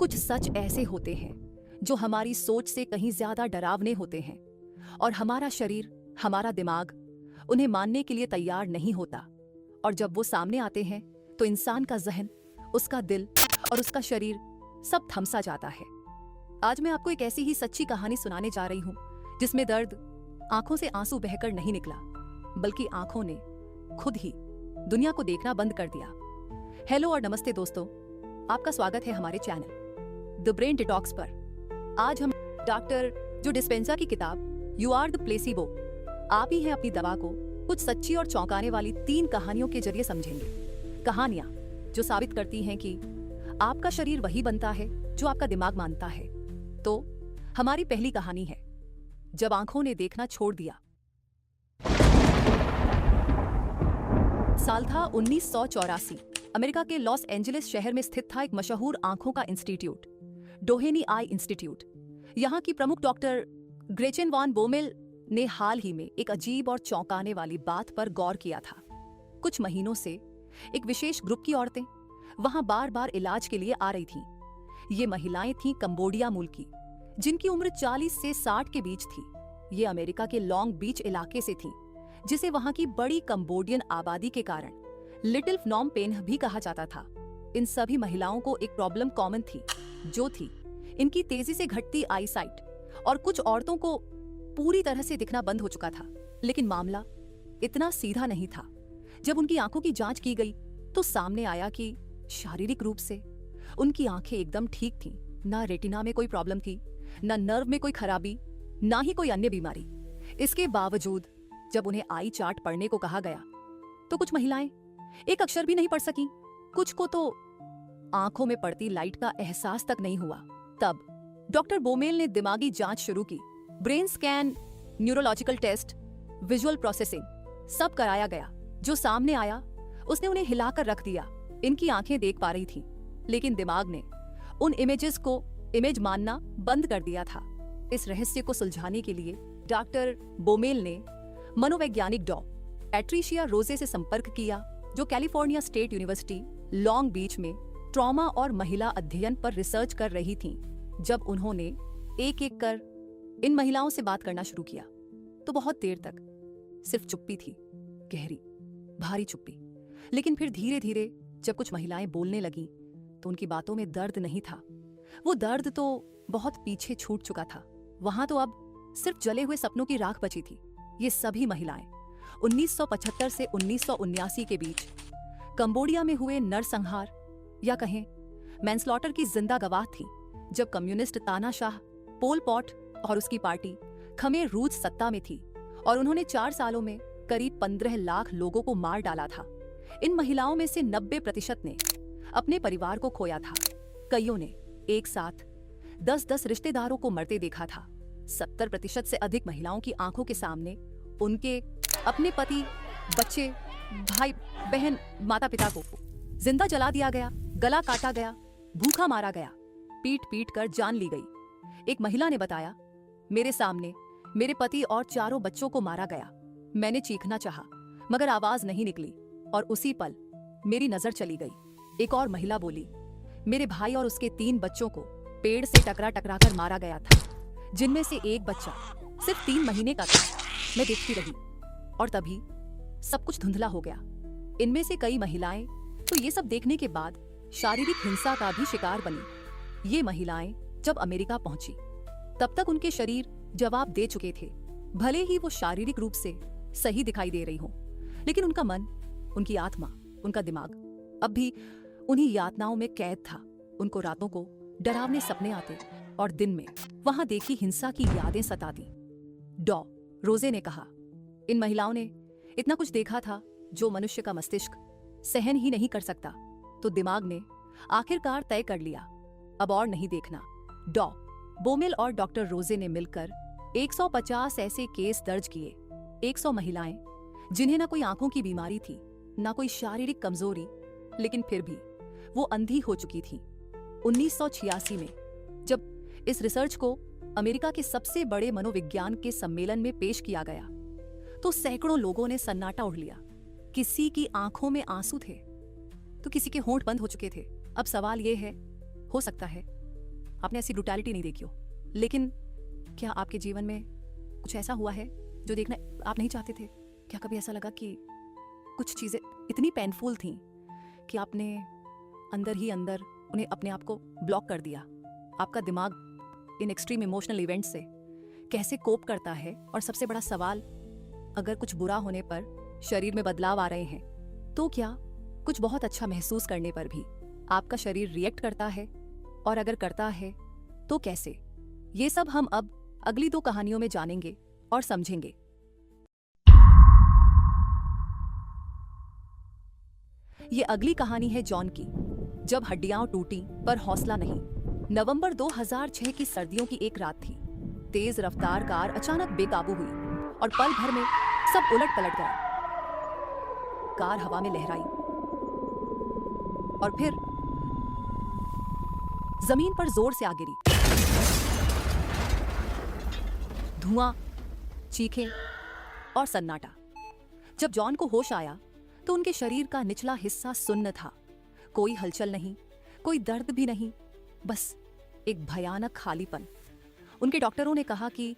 कुछ सच ऐसे होते हैं जो हमारी सोच से कहीं ज्यादा डरावने होते हैं और हमारा शरीर, हमारा दिमाग उन्हें मानने के लिए तैयार नहीं होता। और जब वो सामने आते हैं तो इंसान का जहन, उसका दिल और उसका शरीर सब थमसा जाता है। आज मैं आपको एक ऐसी ही सच्ची कहानी सुनाने जा रही हूँ जिसमें दर्द आंखों से आंसू बहकर नहीं निकला, बल्कि आंखों ने खुद ही दुनिया को देखना बंद कर दिया। हेलो और नमस्ते दोस्तों, आपका स्वागत है हमारे चैनल द ब्रेन डिटॉक्स पर। आज हम डॉक्टर जो डिस्पेंजा की किताब यू आर द प्लेसिबो, आप ही हैं अपनी दवा को, कुछ सच्ची और चौंकाने वाली 3 कहानियों के जरिए समझेंगे। कहानियां जो साबित करती हैं कि आपका शरीर वही बनता है जो आपका दिमाग मानता है। तो हमारी पहली कहानी है जब आंखों ने देखना छोड़ दिया। साल था 1984। अमेरिका के लॉस एंजलिस शहर में स्थित था एक मशहूर आंखों का इंस्टीट्यूट, डोहेनी आई इंस्टीट्यूट। यहाँ की प्रमुख डॉक्टर ग्रेचेन वॉन बोमेल ने हाल ही में एक अजीब और चौंकाने वाली बात पर गौर किया था। कुछ महीनों से एक विशेष ग्रुप की औरतें वहां बार बार इलाज के लिए आ रही थीं। ये महिलाएं थीं कंबोडिया मूल की, जिनकी उम्र 40 से 60 के बीच थी। ये अमेरिका के लॉन्ग बीच इलाके से थीं, जिसे वहां की बड़ी कंबोडियन आबादी के कारण लिटिल फ्नॉम पेन भी कहा जाता था। इन सभी महिलाओं को एक प्रॉब्लम कॉमन थी, जो थी इनकी तेजी से घटती आई साइट। और कुछ औरतों को पूरी तरह से दिखना बंद हो चुका था। लेकिन मामला इतना सीधा नहीं था। जब उनकी आंखों की जांच की गई तो सामने आया कि शारीरिक रूप से उनकी आंखें एकदम ठीक थीं। ना रेटिना में कोई प्रॉब्लम थी, ना नर्व में कोई खराबी, ना ही कोई अन्य बीमारी। इसके बावजूद जब उन्हें आई चार्ट पढ़ने को कहा गया तो कुछ महिलाएं एक अक्षर भी नहीं पढ़ सकीं। कुछ को तो आंखों में पड़ती लाइट का एहसास तक नहीं हुआ। तब डॉक्टर बोमेल ने दिमागी जांच शुरू की। Brain scan, neurological test, visual processing सब कराया गया। जो सामने आया उसने उन्हें हिलाकर रख दिया। इनकी आंखें देख पा रही थीं, लेकिन दिमाग ने उन इमेजेस को इमेज मानना बंद कर दिया था। इस रहस्य को सुलझाने के लिए डॉक्टर बोमेल ने मनोवैज्ञानिक डॉ पैट्रिशिया रोजे से संपर्क किया, जो California state university Long Beach में ट्रॉमा और महिला अध्ययन पर रिसर्च कर रही थीं। जब उन्होंने एक एक कर इन महिलाओं से बात करना शुरू किया तो बहुत देर तक सिर्फ चुप्पी थी, गहरी भारी चुप्पी। लेकिन फिर धीरे धीरे जब कुछ महिलाएं बोलने लगीं तो उनकी बातों में दर्द नहीं था। वो दर्द तो बहुत पीछे छूट चुका था। वहां तो अब सिर्फ जले हुए सपनों की राख बची थी। ये सभी महिलाएं 1975 से 1979 के बीच कंबोडिया में हुए नरसंहार या कहें मैनस्लॉटर की जिंदा गवाह थी, जब कम्युनिस्ट तानाशाह पोल पॉट और उसकी पार्टी खमेर रूज सत्ता में थी और उन्होंने 4 सालों में करीब 15 लाख लोगों को मार डाला था। इन महिलाओं में से 90% ने अपने परिवार को खोया था। कईयों ने एक साथ 10-10 रिश्तेदारों को मरते देखा था। 70% से अधिक महिलाओं की आंखों के सामने उनके अपने पति, बच्चे, भाई बहन, माता पिता को जिंदा जला दिया गया, गला काटा गया, भूखा मारा गया, पीट पीट कर जान ली गई। एक महिला ने बताया, मेरे सामने मेरे पति और 4 बच्चों को मारा गया। मैंने चीखना चाहा मगर आवाज नहीं निकली और उसी पल मेरी नजर चली गई। एक और महिला बोली, मेरे भाई और उसके 3 बच्चों को पेड़ से टकरा टकरा कर मारा गया था, जिनमें से एक बच्चा सिर्फ 3 महीने का था। मैं देखती रही और तभी सब कुछ धुंधला हो गया। इनमें से कई महिलाएं तो ये सब देखने के बाद शारीरिक हिंसा का भी शिकार बनी। ये महिलाएं जब अमेरिका पहुंची तब तक उनके शरीर जवाब दे चुके थे। भले ही वो शारीरिक रूप से सही दिखाई दे रही हो, लेकिन उनका मन, उनकी आत्मा, उनका दिमाग अब भी उन्हीं यातनाओं में कैद था। उनको रातों को डरावने सपने आते और दिन में वहां देखी हिंसा की यादें सताती। डॉ रोजे ने कहा, इन महिलाओं ने इतना कुछ देखा था जो मनुष्य का मस्तिष्क सहन ही नहीं कर सकता। तो दिमाग ने आखिरकार तय कर लिया, अब और नहीं देखना। डॉ बोमेल और डॉक्टर रोजे ने मिलकर 150 ऐसे केस दर्ज किए। 100 महिलाएं जिन्हें ना कोई आंखों की बीमारी थी, ना कोई शारीरिक कमजोरी, लेकिन फिर भी वो अंधी हो चुकी थीं। 1986 में जब इस रिसर्च को अमेरिका के सबसे बड़े मनोविज्ञान के सम्मेलन में पेश किया गया तो सैकड़ों लोगों ने सन्नाटा ओढ़ लिया। किसी की आंखों में आंसू थे तो किसी के होंठ बंद हो चुके थे। अब सवाल यह है, हो सकता है आपने ऐसी ब्रुटैलिटी नहीं देखी हो, लेकिन क्या आपके जीवन में कुछ ऐसा हुआ है जो देखना आप नहीं चाहते थे? क्या कभी ऐसा लगा कि कुछ चीज़ें इतनी पेनफुल थीं कि आपने अंदर ही अंदर उन्हें अपने आप को ब्लॉक कर दिया? आपका दिमाग इन एक्सट्रीम इमोशनल इवेंट से कैसे कोप करता है? और सबसे बड़ा सवाल, अगर कुछ बुरा होने पर शरीर में बदलाव आ रहे हैं, तो क्या कुछ बहुत अच्छा महसूस करने पर भी आपका शरीर रिएक्ट करता है? और अगर करता है तो कैसे? ये सब हम अब अगली 2 कहानियों में जानेंगे और समझेंगे। ये अगली कहानी है जॉन की, जब हड्डियां टूटी पर हौसला नहीं। नवंबर 2006 की सर्दियों की एक रात थी। तेज रफ्तार कार अचानक बेकाबू हुई और पल भर में सब उलट पलट गया। कार हवा में लहराई और फिर जमीन पर जोर से आ गिरी। धुआं, चीखें और सन्नाटा। जब जॉन को होश आया तो उनके शरीर का निचला हिस्सा सुन्न था। कोई हलचल नहीं, कोई दर्द भी नहीं, बस एक भयानक खालीपन। उनके डॉक्टरों ने कहा कि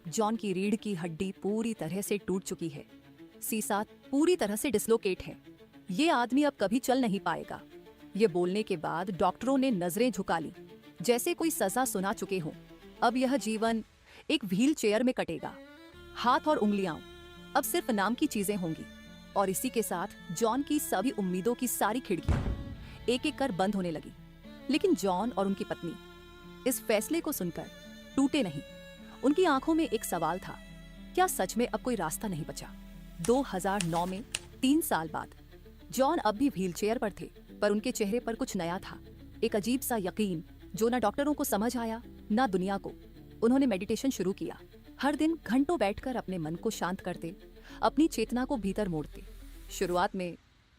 जॉन की रीढ़ की हड्डी पूरी तरह से टूट चुकी है, सीसात पूरी तरह से डिस्लोकेट है। ये आदमी अब कभी चल नहीं पाएगा। ये बोलने के बाद डॉक्टरों ने नजरें झुका ली, जैसे कोई सजा सुना चुके हों। अब यह जीवन एक व्हील चेयर में कटेगा। हाथ और उंगलियां अब सिर्फ नाम की चीजें होंगी। और इसी के साथ जॉन की सभी उम्मीदों की सारी खिड़कियां एक एक कर बंद होने लगी। लेकिन जॉन और उनकी पत्नी इस फैसले को सुनकर टूटे नहीं। उनकी आंखों में एक सवाल था, क्या सच में अब कोई रास्ता नहीं बचा? 2009 में 3 साल बाद जॉन अब भी व्हीलचेयर पर थे, पर उनके चेहरे पर कुछ नया था। एक अजीब सा यकीन जो ना डॉक्टरों को समझ आया ना दुनिया को। उन्होंने मेडिटेशन शुरू किया। हर दिन घंटों बैठकर अपने मन को शांत करते, अपनी चेतना को भीतर मोड़ते। शुरुआत में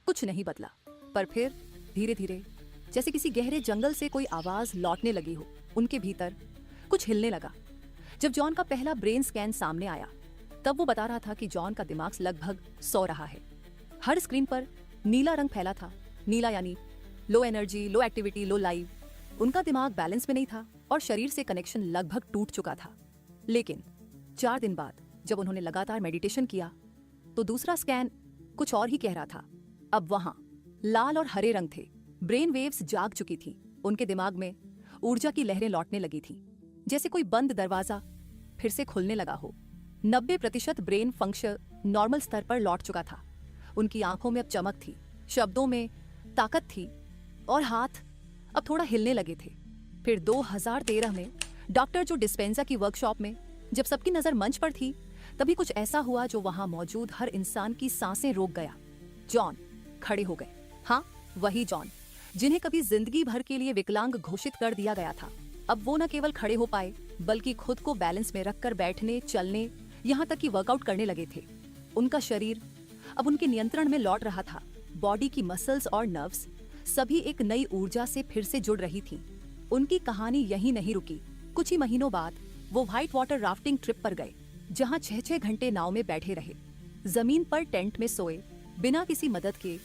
कुछ नहीं बदला, पर फिर धीरे धीरे जैसे किसी गहरे जंगल से कोई आवाज लौटने लगी हो, उनके भीतर कुछ हिलने लगा। जब जॉन का पहला ब्रेन स्कैन सामने आया, तब वो बता रहा था कि जॉन का दिमाग लगभग सो रहा है। हर स्क्रीन पर नीला रंग फैला था। नीला यानी लो एनर्जी, लो एक्टिविटी, लो लाइफ। उनका दिमाग बैलेंस में नहीं था और शरीर से कनेक्शन लगभग टूट चुका था। लेकिन 4 दिन बाद जब उन्होंने लगातार मेडिटेशन किया, तो दूसरा स्कैन कुछ और ही कह रहा था। अब वहां लाल और हरे रंग थे। ब्रेन वेव्स जाग चुकी थी। उनके दिमाग में ऊर्जा की लहरें लौटने लगी थी, जैसे कोई बंद दरवाजा फिर से खुलने लगा हो। 90% ब्रेन फंक्शन नॉर्मल स्तर पर लौट चुका था। उनकी आंखों में अब चमक थी, शब्दों में ताकत थी और हाथ अब थोड़ा हिलने लगे थे। फिर 2013 में डॉक्टर जो डिस्पेंजा की वर्कशॉप में जब सबकी नजर मंच पर थी, तभी कुछ ऐसा हुआ जो वहां मौजूद हर इंसान की सांसें रोक गया। जॉन खड़े हो गए। हाँ, वही जॉन जिन्हें कभी जिंदगी भर के लिए विकलांग घोषित कर दिया गया था। अब वो न केवल खड़े हो पाए, बल्कि खुद को बैलेंस में रखकर बैठने, चलने, यहाँ तक कि वर्कआउट करने लगे थे। उनका शरीर अब उनके नियंत्रण में लौट रहा था। बॉडी की मसल्स और नर्व्स सभी एक नई ऊर्जा से फिर से जुड़ रही थीं। उनकी कहानी यहीं नहीं रुकी। कुछ ही महीनों बाद वो व्हाइट वाटर राफ्टिंग ट्रिप पर गए, जहां 6-6 घंटे नाव में बैठे रहे, जमीन पर टेंट में सोए, बिना किसी मदद के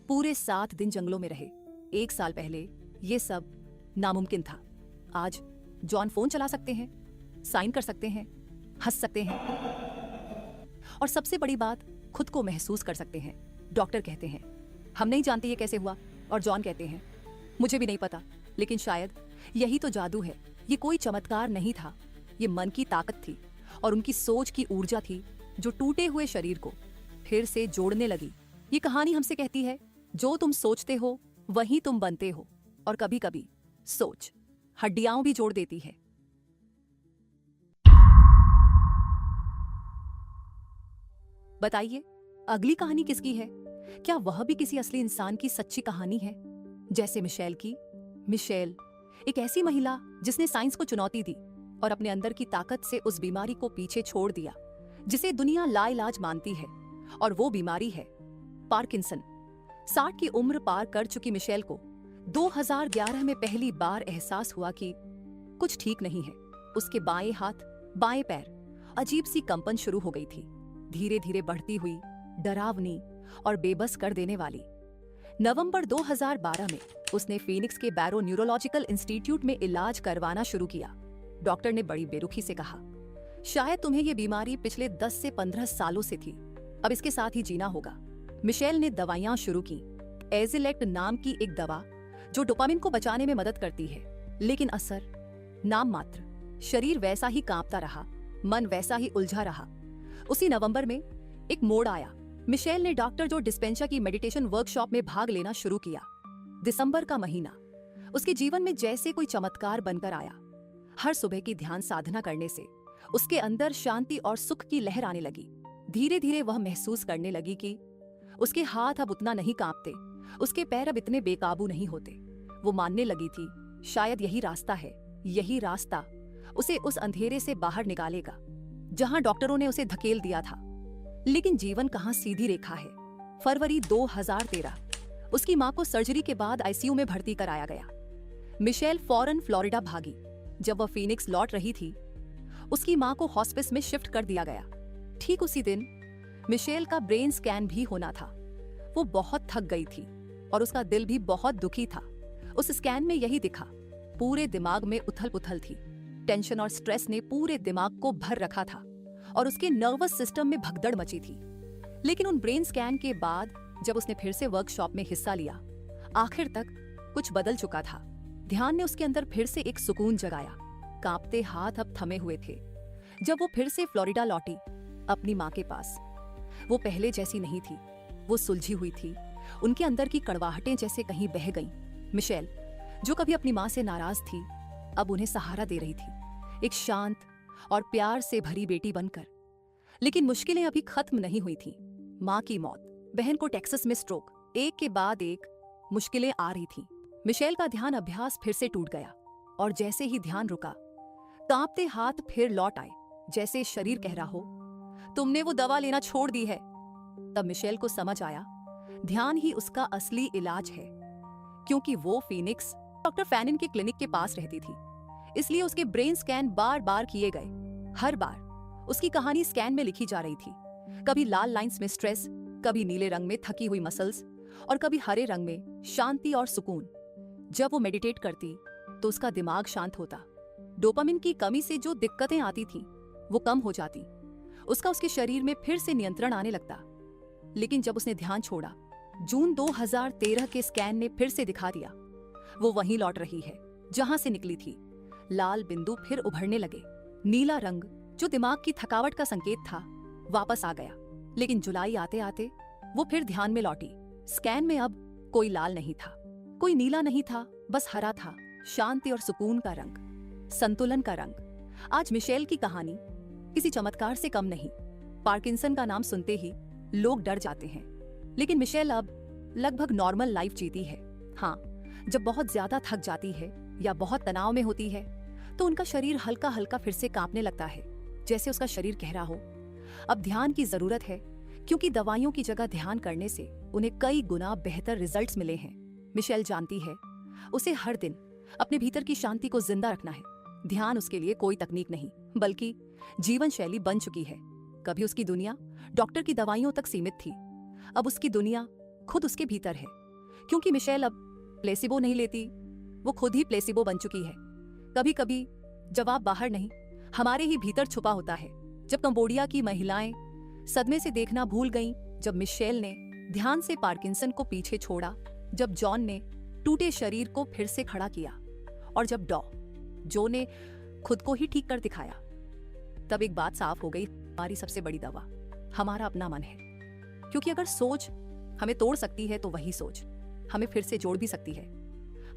पूरे 7 दिन जंगलों में रहे। 1 साल पहले ये सब नामुमकिन था। आज जॉन फोन चला सकते हैं, साइन कर सकते हैं, हंस सकते हैं और सबसे बड़ी बात, खुद को महसूस कर सकते हैं। डॉक्टर कहते हैं हम नहीं जानते ये कैसे हुआ, और जॉन कहते हैं मुझे भी नहीं पता, लेकिन शायद यही तो जादू है। ये कोई चमत्कार नहीं था, ये मन की ताकत थी और उनकी सोच की ऊर्जा थी जो टूटे हुए शरीर को फिर से जोड़ने लगी। ये कहानी हमसे कहती है, जो तुम सोचते हो वही तुम बनते हो। और कभी कभी सोच हड्डियां भी जोड़ देती है। बताइए, अगली कहानी किसकी है? क्या वह भी किसी असली इंसान की सच्ची कहानी है, जैसे मिशेल की? मिशेल एक ऐसी महिला जिसने साइंस को चुनौती दी और अपने अंदर की ताकत से उस बीमारी को पीछे छोड़ दिया जिसे दुनिया लाइलाज मानती है, और वो बीमारी है पार्किंसन। 60 की उम्र पार कर चुकी मिशेल को 2011 में पहली बार एहसास हुआ कि कुछ ठीक नहीं है। उसके बाएं हाथ, बाएं पैर अजीब सी कंपन शुरू हो गई थी, धीरे धीरे बढ़ती हुई, डरावनी और बेबस कर देने वाली, नवंबर 2012 में उसने फीनिक्स के बैरो न्यूरोलॉजिकल इंस्टीट्यूट में इलाज करवाना शुरू किया। डॉक्टर ने बड़ी बेरुखी से कहा, शायद तुम्हें ये बीमारी पिछले 10 से 15 सालों से थी, अब इसके साथ ही जीना होगा। मिशेल ने दवाइयां शुरू की। एजिलेक्ट नाम की एक दवा जो डोपामिन को बचाने में मदद करती है, लेकिन असर नाम मात्र। शरीर वैसा ही कांपता रहा, मन वैसा ही उलझा रहा। उसी नवंबर में एक मोड़ आया। मिशेल ने डॉक्टर जो डिस्पेंसा की मेडिटेशन वर्कशॉप में भाग लेना शुरू किया। दिसंबर का महीना उसके जीवन में जैसे कोई चमत्कार बनकर आया। हर सुबह की ध्यान साधना करने से उसके अंदर शांति और सुख की लहर आने लगी। धीरे धीरे वह महसूस करने लगी कि उसके हाथ अब उतना नहीं कांपते, उसके पैर अब इतने बेकाबू नहीं होते। वो मानने लगी थी शायद यही रास्ता है, यही रास्ता उसे उस अंधेरे से बाहर निकालेगा जहां डॉक्टरों ने उसे धकेल दिया था। लेकिन जीवन कहां सीधी रेखा है। फरवरी 2013 उसकी मां को सर्जरी के बाद आईसीयू में भर्ती कराया गया। मिशेल फौरन फ्लोरिडा भागी। जब वह फीनिक्स लौट रही थी, उसकी मां को हॉस्पिस में शिफ्ट कर दिया गया। ठीक उसी दिन मिशेल का ब्रेन स्कैन भी होना था। वो बहुत थक गई थी और उसका दिल भी बहुत दुखी था। उस स्कैन में यही दिखा, पूरे दिमाग में उथल-पुथल थी। टेंशन और स्ट्रेस ने पूरे दिमाग को भर रखा था और उसके नर्वस सिस्टम में भगदड़ मची थी। लेकिन उन ब्रेन स्कैन के बाद जब उसने फिर से वर्कशॉप में हिस्सा लिया, आखिर तक कुछ बदल चुका था। ध्यान ने उसके अंदर फिर से एक सुकून जगाया। कांपते हाथ अब थमे हुए थे। जब वो फिर से फ्लोरिडा लौटी अपनी मां के पास, वो पहले जैसी नहीं थी। वो सुलझी हुई थी। उनके अंदर की कड़वाहटें जैसे कहीं बह गईं। मिशेल, जो कभी अपनी मां से नाराज थी, अब उन्हें सहारा दे रही थी, एक शांत और प्यार से भरी बेटी बनकर। लेकिन मुश्किलें अभी खत्म नहीं हुई थी। मां की मौत, बहन को टेक्सास में स्ट्रोक, एक के बाद एक मुश्किलें आ रही थीं। मिशेल का ध्यान अभ्यास फिर से टूट गया और जैसे ही ध्यान रुका, कांपते हाथ फिर लौट आए, जैसे शरीर कह रहा हो, तुमने वो दवा लेना छोड़ दी है। तब मिशेल को समझ आया, ध्यान ही उसका असली इलाज है। क्योंकि वो फीनिक्स डॉक्टर फैनिन के क्लिनिक के पास रहती थी, इसलिए उसके ब्रेन स्कैन बार बार किए गए। हर बार उसकी कहानी स्कैन में लिखी जा रही थी। कभी लाल लाइंस में स्ट्रेस, कभी नीले रंग में थकी हुई मसल्स और कभी हरे रंग में शांति और सुकून। जब वो मेडिटेट करती तो उसका दिमाग शांत होता। डोपामिन की कमी से जो दिक्कतें आती थीं, वो कम हो जाती। उसके शरीर में फिर से नियंत्रण आने लगता। लेकिन जब उसने ध्यान छोड़ा, जून 2013 के स्कैन ने फिर से दिखा दिया, वो वहीं लौट रही है जहां से निकली थी। लाल बिंदु फिर उभरने लगे। नीला रंग, जो दिमाग की थकावट का संकेत था, वापस आ गया। लेकिन जुलाई आते आते वो फिर ध्यान में लौटी। स्कैन में अब कोई लाल नहीं था, कोई नीला नहीं था, बस हरा था। शांति और सुकून का रंग, संतुलन का रंग। आज मिशेल की कहानी किसी चमत्कार से कम नहीं। पार्किंसन का नाम सुनते ही लोग डर जाते हैं, लेकिन मिशेल अब लगभग नॉर्मल लाइफ जीती है। हाँ, जब बहुत ज्यादा थक जाती है या बहुत तनाव में होती है तो उनका शरीर हल्का हल्का फिर से कांपने लगता है, जैसे उसका शरीर कह रहा हो, अब ध्यान की जरूरत है। क्योंकि दवाइयों की जगह ध्यान करने से उन्हें कई गुना बेहतर रिजल्ट्स मिले हैं। मिशेल जानती है उसे हर दिन अपने भीतर की शांति को जिंदा रखना है। ध्यान उसके लिए कोई तकनीक नहीं, बल्कि जीवन शैली बन चुकी है। कभी उसकी दुनिया डॉक्टर की दवाइयों तक सीमित थी, अब उसकी दुनिया खुद उसके भीतर है। क्योंकि मिशेल अब प्लेसिबो नहीं लेती, वो खुद ही प्लेसिबो बन चुकी है। कभी कभी जवाब बाहर नहीं, हमारे ही भीतर छुपा होता है। जब कंबोडिया की महिलाएं सदमे से देखना भूल गईं, जब मिशेल ने ध्यान से पार्किंसन को पीछे छोड़ा, जब जॉन ने टूटे शरीर को फिर से खड़ा किया और जब जो ने खुद को ही ठीक कर दिखाया, तब एक बात साफ हो गई, हमारी सबसे बड़ी दवा हमारा अपना मन है। क्योंकि अगर सोच हमें तोड़ सकती है तो वही सोच हमें फिर से जोड़ भी सकती है।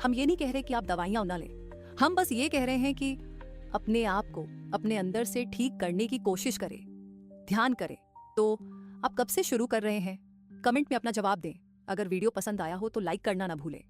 हम ये नहीं कह रहे कि आप दवाइयां ना लें, हम बस ये कह रहे हैं कि अपने आप को अपने अंदर से ठीक करने की कोशिश करें, ध्यान करें। तो आप कब से शुरू कर रहे हैं? कमेंट में अपना जवाब दें। अगर वीडियो पसंद आया हो तो लाइक करना ना भूलें।